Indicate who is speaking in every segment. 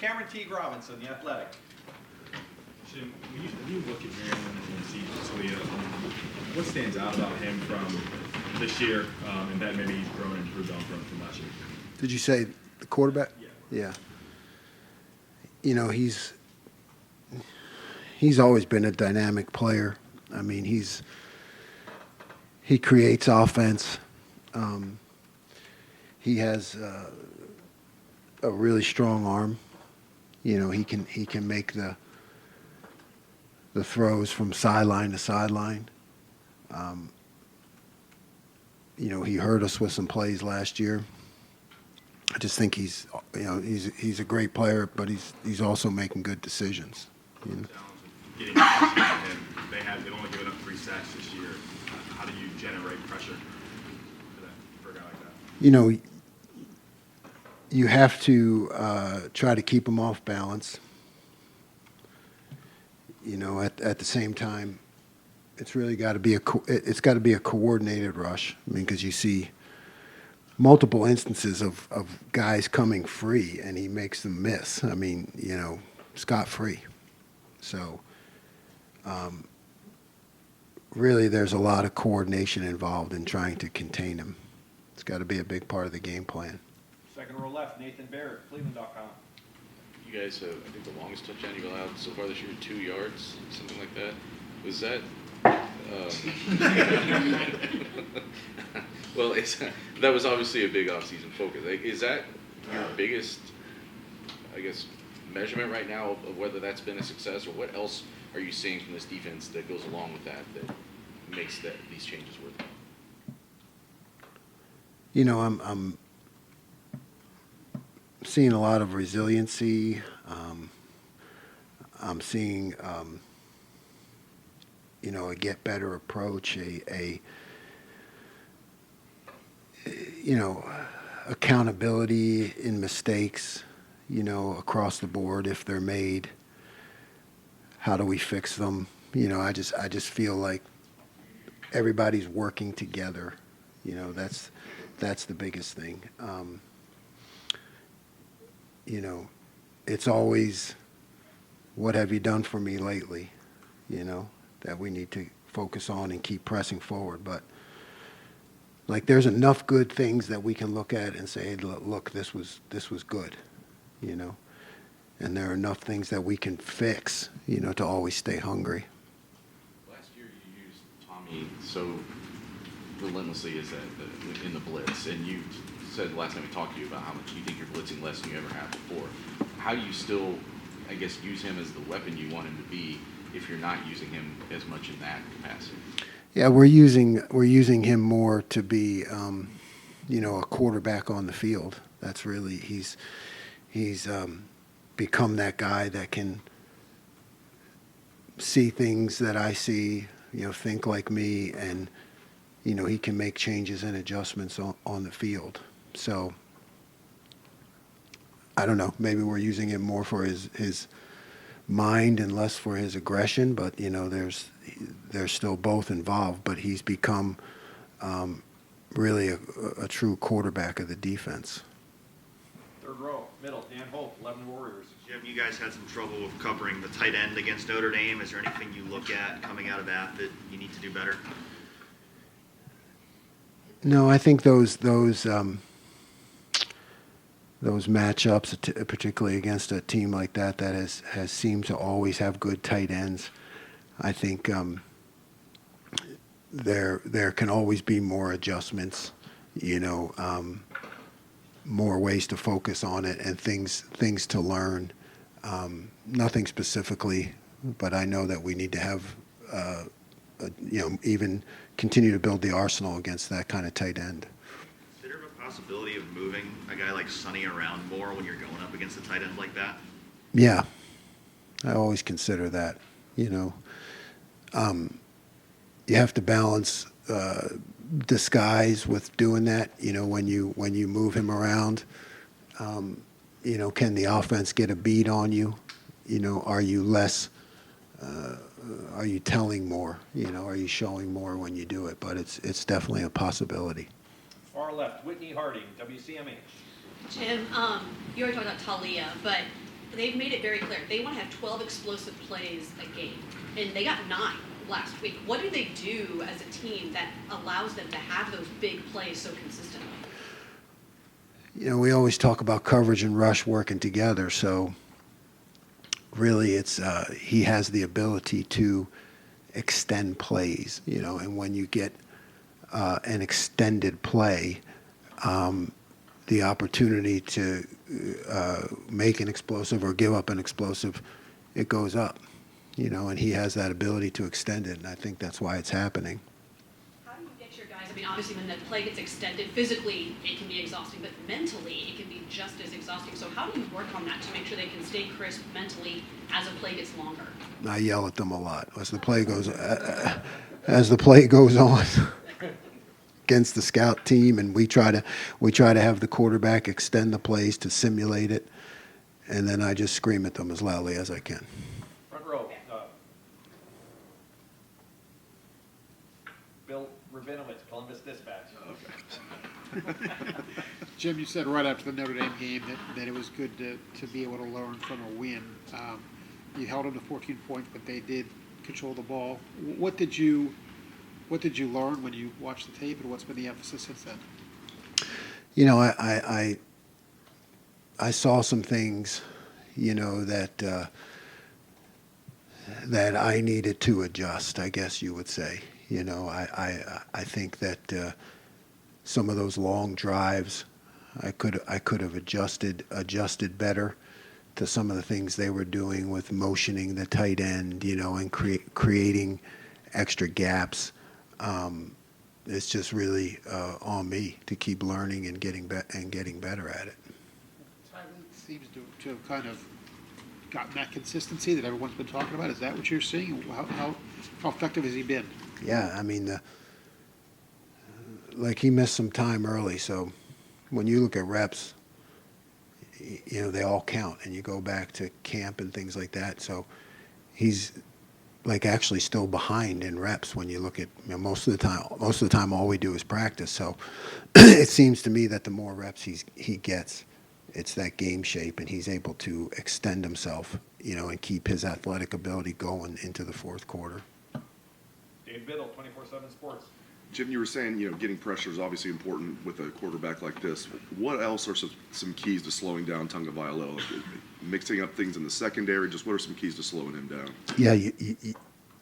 Speaker 1: Cameron Teague Robinson, The Athletic.
Speaker 2: Jim, when you look at Maryland and see Taulia, what stands out about him from this year, and that maybe he's grown and improved on from last year?
Speaker 3: Did you say the quarterback?
Speaker 2: Yeah.
Speaker 3: You know, he's always been a dynamic player. I mean, he creates offense. He has a really strong arm. You know, he can make the throws from sideline to sideline. You know, he hurt us with some plays last year. I just think he's a great player, but he's also making good decisions. You know?
Speaker 2: Getting pressure on him, they've only given up 3 sacks this year. How do you generate pressure for a guy like that?
Speaker 3: You know, you have to try to keep him off balance. You know, at the same time, it's really got to be a coordinated rush. I mean, because you see multiple instances of guys coming free and he makes them miss. I mean, you know, scot-free. So really there's a lot of coordination involved in trying to contain him. It's got to be a big part of the game plan.
Speaker 1: Second row left, Nathan Barrett, Cleveland.com.
Speaker 4: You guys have, I think, the longest touchdown you've allowed so far this year, 2 yards, something like that. Was that? Well, that was obviously a big offseason focus. Is that your biggest, I guess, measurement right now of whether that's been a success, or what else are you seeing from this defense that goes along with that makes these changes worth it?
Speaker 3: You know, I'm seeing a lot of resiliency. I'm seeing, you know, a get better approach, you know, accountability in mistakes, you know, across the board if they're made. How do we fix them? You know, I just feel like everybody's working together. You know, that's the biggest thing. You know, it's always, what have you done for me lately? You know, that we need to focus on and keep pressing forward. But like, there's enough good things that we can look at and say, hey, look, this was good, you know. And there are enough things that we can fix, you know, to always stay hungry.
Speaker 4: Last year you used Tommy so relentlessly in the blitz, and you said last time we talked to you about how much you think you're blitzing less than you ever have before. How do you still, I guess, use him as the weapon you want him to be if you're not using him as much in that capacity?
Speaker 3: Yeah, we're using him more to be, you know, a quarterback on the field. That's really he's become that guy that can see things that I see, you know, think like me, and you know, he can make changes and adjustments on the field. So I don't know, maybe we're using him more for his mind and less for his aggression, but you know, they're still both involved, but he's become really a true quarterback of the defense.
Speaker 1: Third row, middle, Dan Holt, 11 Warriors.
Speaker 5: Jim, you guys had some trouble with covering the tight end against Notre Dame. Is there anything you look at coming out of that you need to do better?
Speaker 3: No, I think those matchups, particularly against a team like that has seemed to always have good tight ends, I think there can always be more adjustments, you know, more ways to focus on it and things to learn. Nothing specifically, but I know that we need to have, you know, even continue to build the arsenal against that kind of tight end.
Speaker 5: Is there a possibility of moving a guy like Sonny around more when you're going up against a tight end like that?
Speaker 3: Yeah, I always consider that. You know, you have to balance disguise with doing that. You know, when you move him around, you know, can the offense get a beat on you? You know, are you less? Are you telling more? You know, are you showing more when you do it? But it's definitely a possibility.
Speaker 1: Far left, Whitney Harding, WCMH.
Speaker 6: Jim, you already talked about Taulia, but they've made it very clear. They want to have 12 explosive plays a game, and they got 9 last week. What do they do as a team that allows them to have those big plays so consistently?
Speaker 3: You know, we always talk about coverage and rush working together, so really it's he has the ability to extend plays, you know, and when you get an extended play, the opportunity to make an explosive or give up an explosive, it goes up, you know, and he has that ability to extend it, and I think that's why it's happening.
Speaker 6: How do you get your guys? I mean, obviously, when the play gets extended, physically it can be exhausting, but mentally it can be just as exhausting. So how do you work on that to make sure they can stay crisp mentally as a play gets longer?
Speaker 3: I yell at them a lot as the play goes on against the scout team, and we try to have the quarterback extend the plays to simulate it, and then I just scream at them as loudly as I can.
Speaker 1: Front row, Bill Rabinowitz, Columbus Dispatch.
Speaker 7: Jim, you said right after the Notre Dame game that it was good to be able to learn from a win. You held them to 14 points, but they did control the ball. What did you learn when you watched the tape, and what's been the emphasis since then?
Speaker 3: You know, I saw some things, you know, that I needed to adjust, I guess you would say. You know, I think that some of those long drives, I could have adjusted better to some of the things they were doing with motioning the tight end, you know, and creating extra gaps. It's just really on me to keep learning and getting better at it.
Speaker 7: Tylee seems to have kind of gotten that consistency that everyone's been talking about. Is that what you're seeing? How effective has he been?
Speaker 3: Yeah, I mean, like he missed some time early, so when you look at reps, you know, they all count, and you go back to camp and things like that. So he's like actually still behind in reps when you look at, you know, most of the time all we do is practice. So it seems to me that the more reps he gets, it's that game shape, and he's able to extend himself, you know, and keep his athletic ability going into the fourth quarter.
Speaker 1: Dave Biddle, 24/7 Sports.
Speaker 8: Jim, you were saying, you know, getting pressure is obviously important with a quarterback like this. What else are some keys to slowing down Tagovailoa? Like mixing up things in the secondary, just what are some keys to slowing him down?
Speaker 3: Yeah,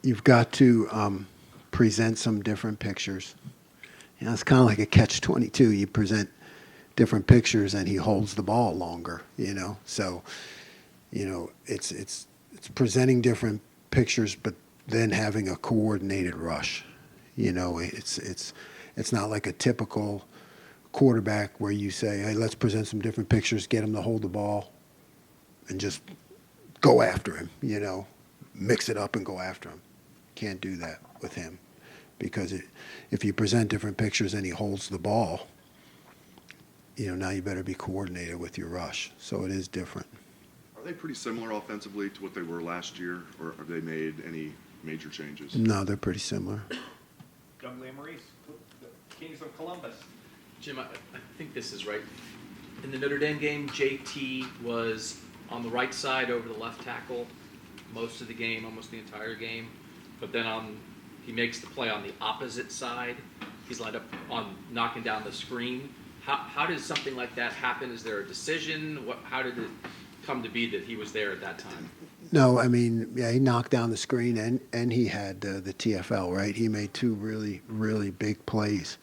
Speaker 3: you've got to present some different pictures. You know, it's kind of like a catch-22. You present different pictures, and he holds the ball longer, you know. So, you know, it's presenting pictures, but then having a coordinated rush. You know, it's not like a typical quarterback where you say, hey, let's present some different pictures, get him to hold the ball, and just go after him, you know, mix it up and go after him. Can't do that with him, because if you present different pictures and he holds the ball, you know, now you better be coordinated with your rush. So it is different.
Speaker 8: Are they pretty similar offensively to what they were last year, or have they made any major changes?
Speaker 3: No, they're pretty similar.
Speaker 1: Doug Maurice, the Kings of Columbus.
Speaker 9: Jim, I think this is right. In the Notre Dame game, JT was on the right side over the left tackle most of the game, almost the entire game. But then he makes the play on the opposite side. He's lined up on knocking down the screen. How does something like that happen? Is there a decision? How did it come to be that he was there at that time?
Speaker 3: No, I mean, yeah, he knocked down the screen, and he had the TFL, right? He made 2 really, really big plays.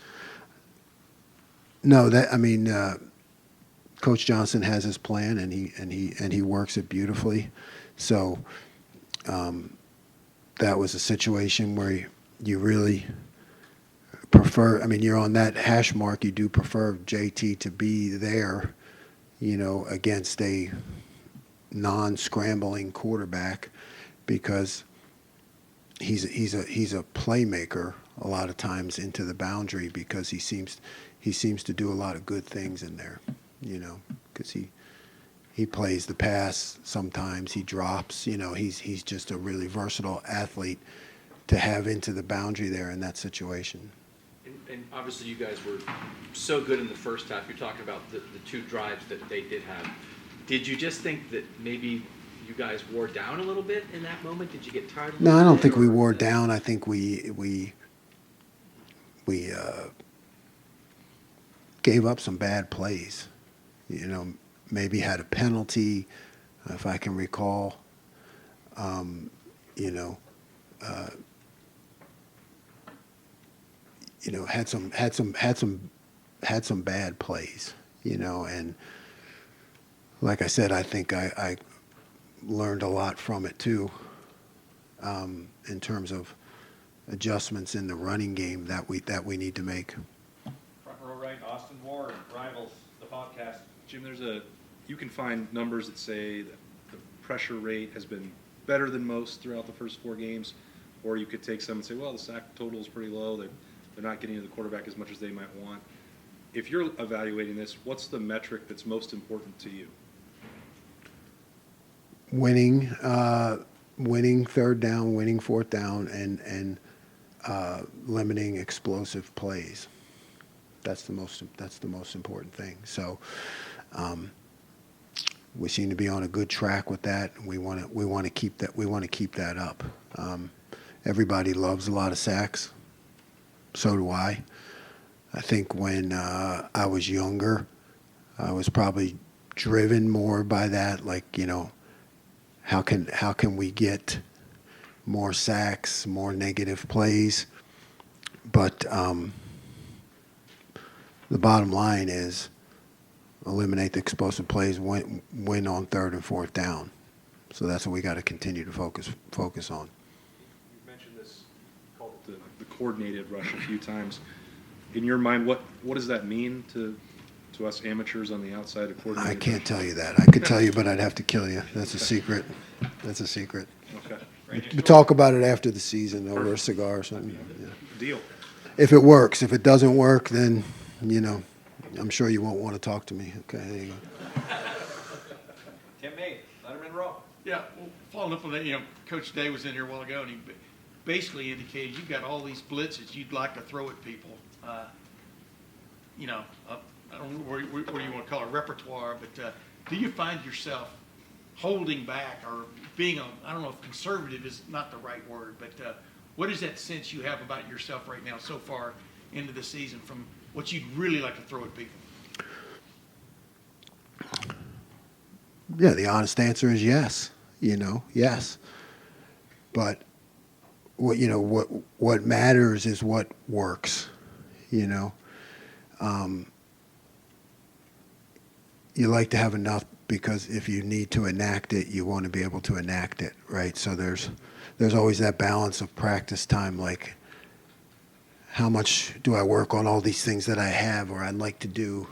Speaker 3: No, Coach Johnson has his plan, and he works it beautifully. So that was a situation where you really prefer. I mean, you're on that hash mark. You do prefer JT to be there, you know, against a non-scrambling quarterback, because he's a playmaker a lot of times into the boundary, because he seems to do a lot of good things in there, you know, because he plays the pass sometimes, he drops, you know, he's just a really versatile athlete to have into the boundary there in that situation.
Speaker 9: And obviously you guys were so good in the first half. You're talking about the 2 drives that they did have. Did you just think that maybe you guys wore down a little bit in that moment? Did you get tired? A
Speaker 3: No, I
Speaker 9: little
Speaker 3: don't
Speaker 9: bit,
Speaker 3: think we
Speaker 9: or-
Speaker 3: wore down. I think we gave up some bad plays. You know, maybe had a penalty, if I can recall. You know, had some bad plays. You know, and like I said, I think I learned a lot from it too, in terms of adjustments in the running game that we need to make.
Speaker 1: Front row right, Austin Ward, Rivals, the podcast.
Speaker 2: Jim, you can find numbers that say that the pressure rate has been better than most throughout the first 4 games, or you could take some and say, well, the sack total is pretty low. They're not getting to the quarterback as much as they might want. If you're evaluating this, what's the metric that's most important to you?
Speaker 3: Winning third down, winning fourth down, and limiting explosive plays. That's the most important thing. So we seem to be on a good track with that. We want to keep that up. Everybody loves a lot of sacks. So do I. I think when I was younger, I was probably driven more by that. Like, how can we get more sacks, more negative plays? But the bottom line is eliminate the explosive plays, win on third and fourth down. So that's what we got to continue to focus on.
Speaker 2: You mentioned this, called it the coordinated rush a few times. In your mind, what does that mean to us amateurs on the outside of coordinated
Speaker 3: I can't
Speaker 2: rush?
Speaker 3: tell you that. I could tell you, but I'd have to kill you. That's a secret. That's a secret.
Speaker 2: Okay.
Speaker 3: We talk about it after the season over a cigar or something. Yeah.
Speaker 2: Deal.
Speaker 3: If it works. If it doesn't work, then, I'm sure you won't want to talk to me. Okay, there you go.
Speaker 1: Tim May, Letterman Row.
Speaker 10: Yeah, well, following up on that, Coach Day was in here a while ago, and he basically indicated you've got all these blitzes you'd like to throw at people. I don't know what do you want to call it, repertoire, but do you find yourself holding back or being I don't know if conservative is not the right word, but what is that sense you have about yourself right now so far into the season from what you'd really like to throw at people?
Speaker 3: Yeah, the honest answer is yes. Yes. But what matters is what works. You like to have enough because if you need to enact it, you want to be able to enact it, right? So there's always that balance of practice time, like how much do I work on all these things that I have or I'd like to do,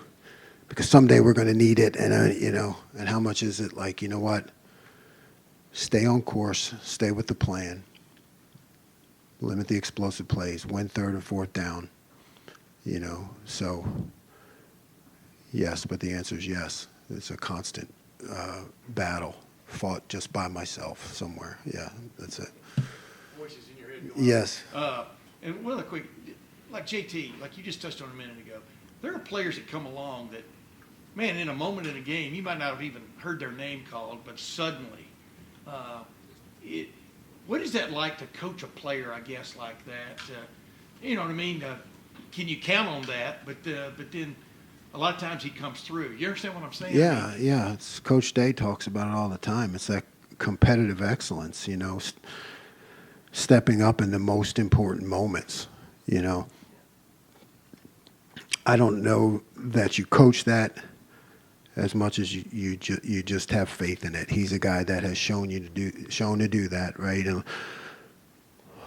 Speaker 3: because someday we're going to need it, and and how much is it like, what? Stay on course, stay with the plan, limit the explosive plays, win third and fourth down, so yes, but the answer is yes. It's a constant battle fought just by myself somewhere. Yeah, that's it.
Speaker 10: Voices in your head going on.
Speaker 3: Yes.
Speaker 10: And one other quick, like JT, like you just touched on a minute ago, there are players that come along that, man, in a moment in a game, you might not have even heard their name called, but suddenly, what is that like to coach a player, I guess, like that? You know what I mean? Can you count on that? But then a lot of times he comes through. You understand what I'm saying?
Speaker 3: Yeah. It's Coach Day talks about it all the time. It's that competitive excellence, stepping up in the most important moments, I don't know that you coach that as much as you just have faith in it. He's a guy that has shown to do that, right? And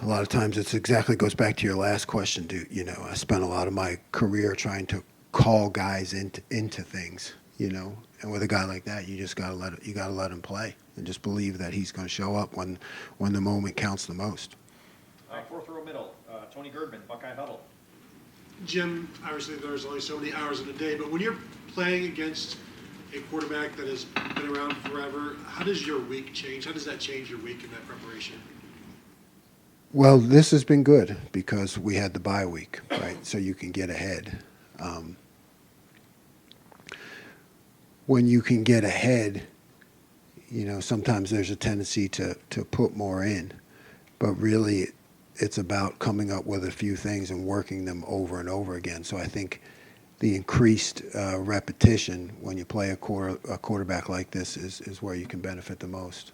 Speaker 3: a lot of times it's exactly goes back to your last question, I spent a lot of my career trying to call guys into things, and with a guy like that, you just gotta let him play and just believe that he's going to show up when the moment counts the most.
Speaker 1: Fourth row middle, Tony Girdman, Buckeye Huddle.
Speaker 11: Jim, obviously there's only so many hours in a day, but when you're playing against a quarterback that has been around forever, how does your week change? How does that change your week in that preparation?
Speaker 3: Well, this has been good because we had the bye week, right? So you can get ahead. when you can get ahead, sometimes there's a tendency to put more in, but really it's about coming up with a few things and working them over and over again. So I think the increased repetition when you play a quarterback like this is where you can benefit the most.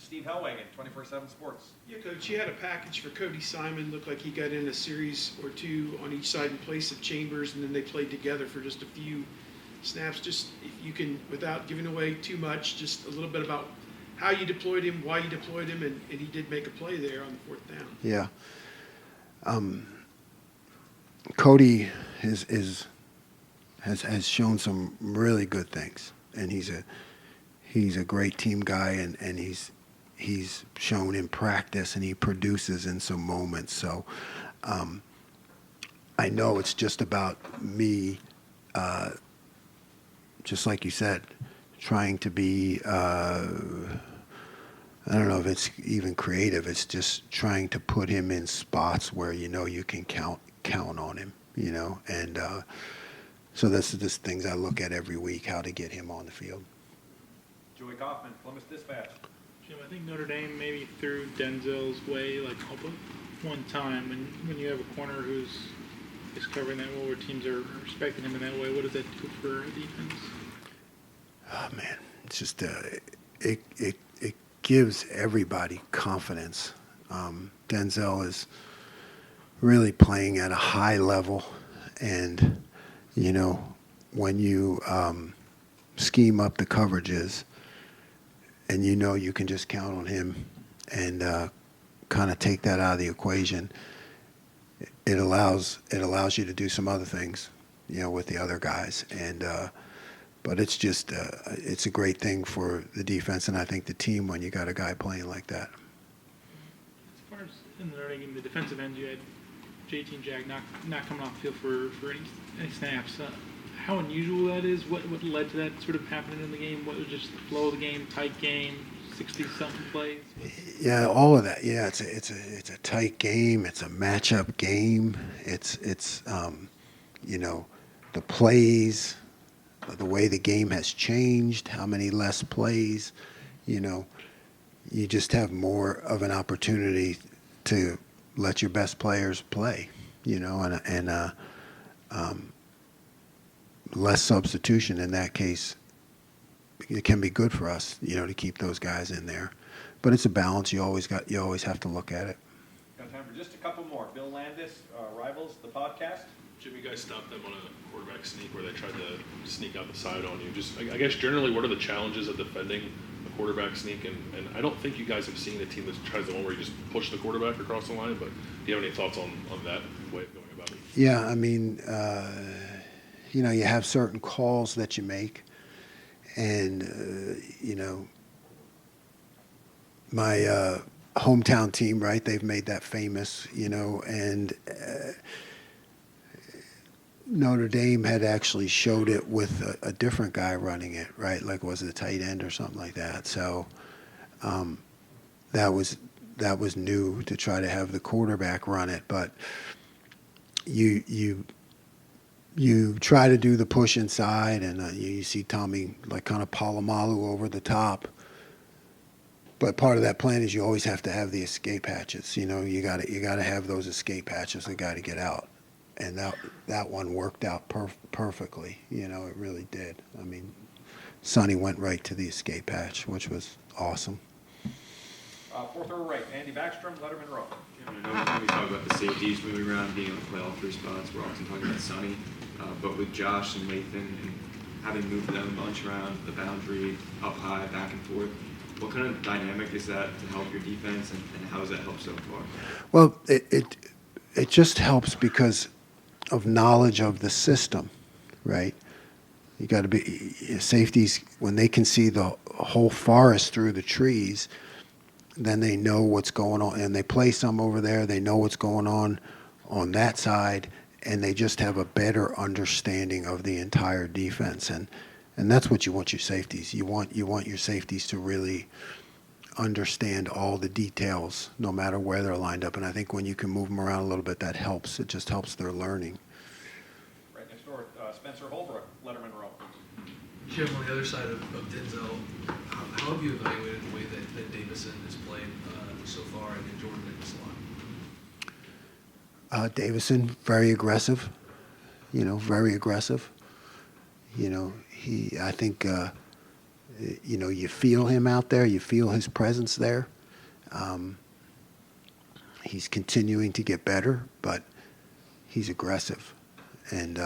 Speaker 1: Steve Hellwagon, 24/7 Sports.
Speaker 12: Yeah, Coach, you had a package for Cody Simon. Looked like he got in a series or two on each side in place of Chambers, and then they played together for just a few snaps. Just if you can, without giving away too much, just a little bit about how you deployed him, why you deployed him, and he did make a play there on the fourth down.
Speaker 3: Yeah. Cody has shown some really good things, and he's a great team guy, and he's shown in practice, and he produces in some moments. So I know it's just about me, just like you said, trying to be, I don't know if it's even creative. It's just trying to put him in spots where you can count on him, and so this is just things I look at every week, how to get him on the field.
Speaker 1: Joey Kaufman, Plymouth Dispatch.
Speaker 13: Jim, I think Notre Dame maybe threw Denzel's way like one time when you have a corner who's covering that well, where teams are respecting him in that way. What does that do for defense?
Speaker 3: Oh man, it's just it gives everybody confidence. Denzel is really playing at a high level, and when you scheme up the coverages, and you can just count on him, and kind of take that out of the equation. It allows you to do some other things, with the other guys, and but it's just it's a great thing for the defense, and I think the team when you got a guy playing like that.
Speaker 13: As far as in the Notre Dame game, the defensive end, you had JT and Jack not coming off the field for any snaps. How unusual that is? What led to that sort of happening in the game? What was just the flow of the game, tight game, 60-something plays?
Speaker 3: Yeah, all of that. Yeah, it's a tight game. It's a matchup game. It's the plays, the way the game has changed, how many less plays. You just have more of an opportunity to let your best players play. And less substitution in that case, it can be good for us, to keep those guys in there. But it's a balance. You always have to look at it.
Speaker 1: Got time for just a couple more. Bill Landis, Rivals, the podcast.
Speaker 14: Jim, you guys stopped them on a quarterback sneak where they tried to sneak out the side on you. Just, I guess, generally, what are the challenges of defending a quarterback sneak? And I don't think you guys have seen a team that tries the one where you just push the quarterback across the line, but do you have any thoughts on that way of going about it?
Speaker 3: Yeah, I mean, you have certain calls that you make, and my hometown team, right? They've made that famous, and Notre Dame had actually showed it with a different guy running it, right? Like, was it a tight end or something like that? So that was new to try to have the quarterback run it, but you try to do the push inside, and you see Tommy like kind of Palomalu over the top. But part of that plan is you always have to have the escape hatches. You got to have those escape hatches. They got to get out, and that one worked out perfectly. It really did. I mean, Sonny went right to the escape hatch, which was awesome.
Speaker 1: Fourth row right, Andy Backstrom, Letterman Row.
Speaker 15: I know when we talk about the safeties moving around, being able to play all three spots, we're often talking about Sonny. But with Josh and Lathan and having moved them a bunch around the boundary, up high, back and forth, what kind of dynamic is that to help your defense, and how has that helped so far?
Speaker 3: Well, it just helps because of knowledge of the system, right? You got to be safeties when they can see the whole forest through the trees. Then they know what's going on, and they play some over there. They know what's going on that side, and they just have a better understanding of the entire defense. And that's what you want your safeties. You want your safeties to really understand all the details, no matter where they're lined up. And I think when you can move them around a little bit, that helps. It just helps their learning.
Speaker 1: Right next door, Spencer Holbrook, letterman row.
Speaker 16: Jim, on the other side of Denzel, how have you evaluated the way that Davison has played so far and then Jordan in the slot?
Speaker 3: Davison, very aggressive, very aggressive. I think, you feel him out there, you feel his presence there. He's continuing to get better, but he's aggressive. And,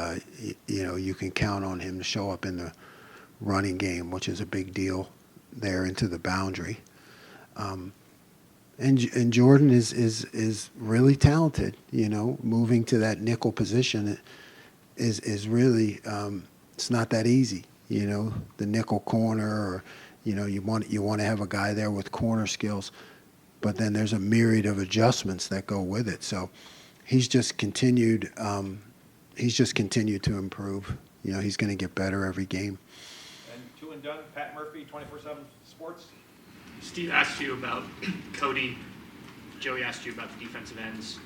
Speaker 3: you can count on him to show up in the running game, which is a big deal there into the boundary. And Jordan is really talented, moving to that nickel position is really, it's not that easy, the nickel corner, or, you want to have a guy there with corner skills, but then there's a myriad of adjustments that go with it. So he's just continued to improve. He's going to get better every game.
Speaker 1: And two and done, Pat Murphy, 24/7 Sports.
Speaker 17: Steve asked you about Cody. Joey asked you about the defensive ends.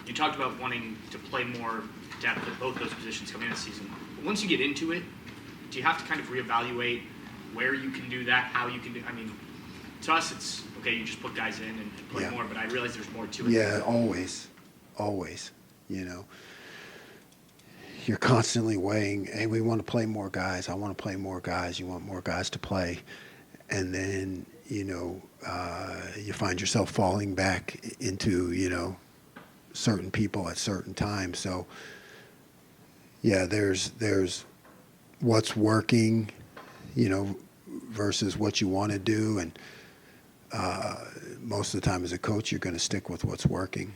Speaker 17: You talked about wanting to play more depth at both those positions coming into the season. But once you get into it, do you have to kind of reevaluate where you can do that, how you can do? I mean, to us, it's okay. You just put guys in and play more. But I realize there's more to it.
Speaker 3: Yeah, always. You're constantly weighing. Hey, we want to play more guys. I want to play more guys. You want more guys to play, and then you find yourself falling back into certain people at certain times. So yeah, there's what's working, versus what you want to do, and most of the time as a coach, you're going to stick with what's working.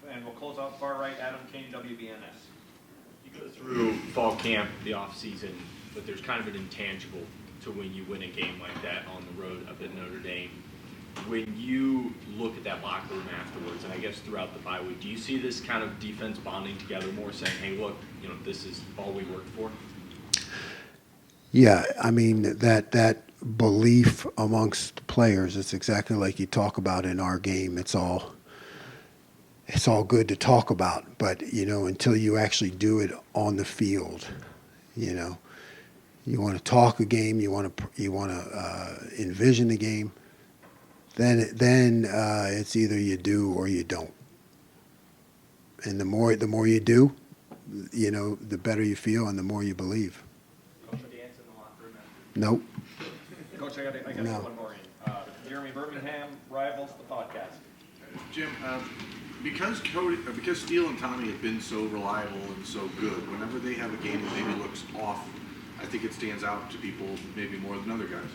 Speaker 1: And we'll close out far right, Adam King, WBNS.
Speaker 18: You go through fall camp, the off season, but there's kind of an intangible to when you win a game like that on the road up at Notre Dame. When you look at that locker room afterwards, and I guess throughout the bye week, do you see this kind of defense bonding together more, saying, hey, look, this is all we worked for?
Speaker 3: Yeah, I mean, that belief amongst players, it's exactly like you talk about in our game. It's all good to talk about, but, until you actually do it on the field, you want to talk a game, you want to envision the game, then it's either you do or you don't. And the more you do, the better you feel and the more you believe.
Speaker 1: Coach, the answer in the locker room after.
Speaker 3: Nope.
Speaker 1: Coach, I got
Speaker 3: No.
Speaker 1: one more in. Jeremy Birmingham, Rivals, the podcast.
Speaker 19: Jim, because Steele and Tommy have been so reliable and so good, whenever they have a game that maybe looks off, I think it stands out to people maybe more than other guys.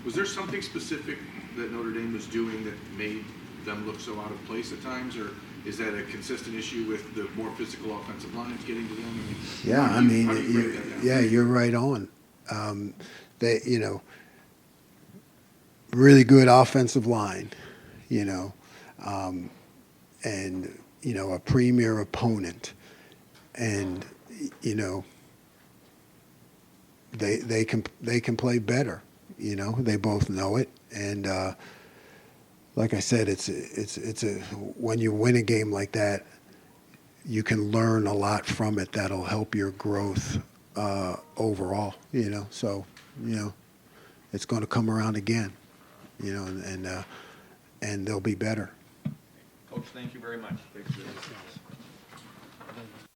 Speaker 19: Was there something specific that Notre Dame was doing that made them look so out of place at times, or is that a consistent issue with the more physical offensive lines getting to them?
Speaker 3: Yeah,
Speaker 19: How do you break that down?
Speaker 3: You're right on. They, really good offensive line, and a premier opponent, and they can play better. They both know it, and like I said, it's when you win a game like that, you can learn a lot from it that'll help your growth overall. So it's going to come around again. And they'll be better.
Speaker 1: Coach, thank you very much. Thanks for this.